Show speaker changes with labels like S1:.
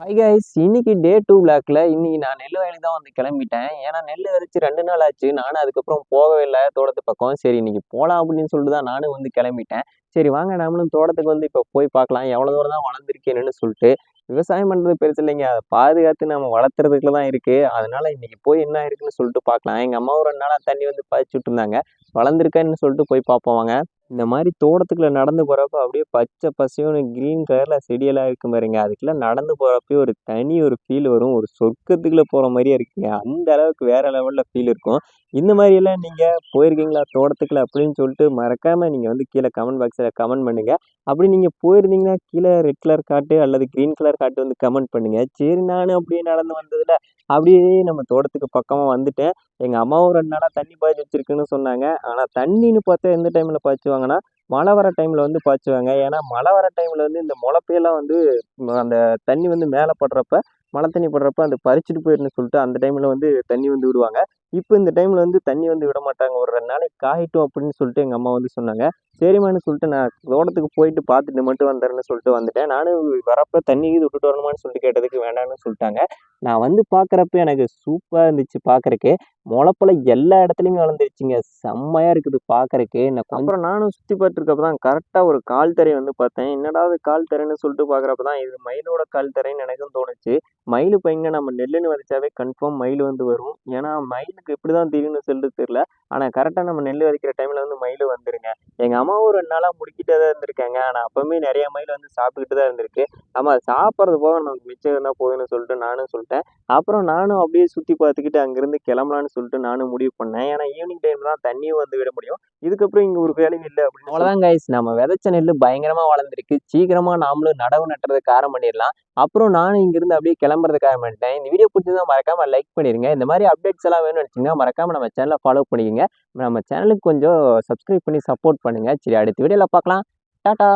S1: Hi guys, இன்னைக்கு டே 2 விளாக்ல இன்னைக்கு நான் நெல் வயலுக்கு தான் வந்து கிளம்பிட்டேன். ஏன்னா நெல் விதைச்சு 2 நாள் ஆச்சு. நானும் அதுக்கப்புறம் போகவே இல்லை தோட்டத்து பக்கம். சரி இன்னைக்கு போகலாம் அப்படின்னு சொல்லிட்டு தான் நானும் வந்து கிளம்பிட்டேன். சரி வாங்க நம்மளும் தோட்டத்துக்கு வந்து இப்போ போய் பார்க்கலாம் எவ்வளோ தூரம் தான் வளர்ந்துருக்கேன்னு சொல்லிட்டு. விவசாயம் பண்ணுறது பெருசு இல்லைங்க, அதை பாதுகாத்து நம்ம வளர்த்துறதுக்குள்ள தான் இருக்கு. அதனால இன்னைக்கு போய் என்ன இருக்குன்னு சொல்லிட்டு பார்க்கலாம். எங்கள் அம்மா ஒரு 2 நாளாக தண்ணி வந்து பாய்ச்சி விட்டுருந்தாங்க. வளர்ந்துருக்கான்னு சொல்லிட்டு போய் பார்ப்போம் வாங்க. இந்த மாதிரி தோட்டத்துக்குள்ள நடந்து போறப்ப அப்படியே பச்சை பசேல்னு கிரீன் கலர்ல செடியெல்லாம் இருக்கும் பாருங்க. அதுக்கெல்லாம் நடந்து போறப்பயே ஒரு தனி ஒரு ஃபீல் வரும். ஒரு சொர்க்கத்துக்குள்ள போற மாதிரியே இருக்குங்க. அந்த அளவுக்கு வேற லெவல்ல ஃபீல் இருக்கும். இந்த மாதிரி எல்லாம் நீங்க போயிருக்கீங்களா தோட்டத்துக்குள்ள அப்படின்னு சொல்லிட்டு மறக்காம நீங்க வந்து கீழே கமெண்ட் பாக்ஸ்ல கமெண்ட் பண்ணுங்க. அப்படி நீங்க போயிருந்தீங்கன்னா கீழே ரெட் கலர் காட்டு அல்லது கிரீன் கலர் காட்டு வந்து கமெண்ட் பண்ணுங்க. சரி நானும் அப்படியே நடந்து வந்ததுல அப்படியே நம்ம தோட்டத்துக்கு பக்கமா வந்துட்டேன். எங்க அம்மாவும் 2 நாளா தண்ணி பாய்ச்சி வச்சிருக்குன்னு சொன்னாங்க. ஆனா தண்ணின்னு பார்த்தா எந்த டைம்ல பாய்ச்சுவாங்கன்னா, மழை வர டைம்ல வந்து பாய்ச்சுவாங்க. ஏன்னா மழை வர டைம்ல வந்து இந்த முளப்பையெல்லாம் வந்து அந்த தண்ணி வந்து மேல படுறப்ப, மழை தண்ணி படுறப்ப அது பறிச்சுட்டு போயிருன்னு சொல்லிட்டு அந்த டைம்ல வந்து தண்ணி வந்து விடுவாங்க. இப்ப இந்த டைம்ல வந்து தண்ணி வந்து விட மாட்டாங்க. ஒரு 2 நாளைக்கு காயட்டும் அப்படின்னு சொல்லிட்டு எங்க அம்மா வந்து சொன்னாங்க. சரிம்மான்னு சொல்லிட்டு நான் தோட்டத்துக்கு போயிட்டு பார்த்துட்டு மட்டும் வந்துடுறேன்னு சொல்லிட்டு வந்துட்டேன். நானும் வரப்ப தண்ணி கீது விட்டுட்டு வரணுமான்னு சொல்லிட்டு கேட்டதுக்கு வேண்டாம்னு சொல்லிட்டாங்க. நான் வந்து பார்க்குறப்ப எனக்கு சூப்பரா இருந்துச்சு பார்க்கறக்கு. முளைப்பழ எல்லா இடத்துலயுமே வளர்ந்துருச்சுங்க. செம்மையா இருக்குது பார்க்கறக்கு. அப்புறம் நானும் சுத்தி பார்த்துருக்கப்ப தான் கரெக்டா ஒரு கால் தரைய வந்து பார்த்தேன். என்னடா இது கால் தரைன்னு சொல்லிட்டு பார்க்குறப்ப தான் இது மயிலோட கால் தரைன்னு எனக்கும் தோணுச்சு. மயில் இப்ப எங்க நம்ம நெல்லுன்னு விதைச்சாவே கன்ஃபார்ம் மயில் வந்து வரும். ஏன்னா மயிலுக்கு எப்படிதான் தெரியும்னு சொல்லிட்டு தெரியல. ஆனா கரெக்டா நம்ம நெல் விதைக்கிற டைம்ல வந்து மயில் வந்துருங்க. எங்க அம்மாவும் 2 நாளா முடிக்கிட்டே தான் இருந்திருக்காங்க. ஆனா அப்பவுமே நிறைய மயில் வந்து சாப்பிட்டுக்கிட்டு தான் இருந்திருக்கு. ஆமா சாப்பிட்றது போக நமக்கு மிச்சம் இருந்தா போதும்னு சொல்லிட்டு நானும் சொல்லிட்டேன். அப்புறம் நானும் அப்படியே சுத்தி பார்த்துக்கிட்டு அங்கிருந்து கிளம்பலான்னு சொல்லிட்டு நானும் முடிவு பண்ணேன். ஏன்னா ஈவினிங் டைம்ல தான் தண்ணியும் வந்து விட முடியும். இதுக்கப்புறம் இங்க ஒரு வேலையும் இல்லை அப்படின்னு. அவ்வளோதான் கைஸ், நம்ம விதைச்ச நெல் பயங்கரமா வளர்ந்துருக்கு. சீக்கிரமா நாமளும் நடவு நட்டுறதுக்கு ஆரம்பிச்சிடலாம். அப்புறம் நானும் இங்கிருந்து அப்படியே கிளம்புறதுக்கு ஆரம்பிச்சிட்டேன். இந்த வீடியோ பிடிச்சதா மறக்காம லைக் பண்ணிருங்க. இந்த மாதிரி அப்டேட்ஸ் எல்லாம் வேணும்னு நினைச்சீங்கன்னா மறக்காம நம்ம சேனலை ஃபாலோ பண்ணிக்கங்க. நம்ம சேனலுக்கு கொஞ்சம் சப்ஸ்கிரைப் பண்ணி சப்போர்ட் பண்ணுங்க. சரி அடுத்த வீடியோல பார்க்கலாம். டாடா.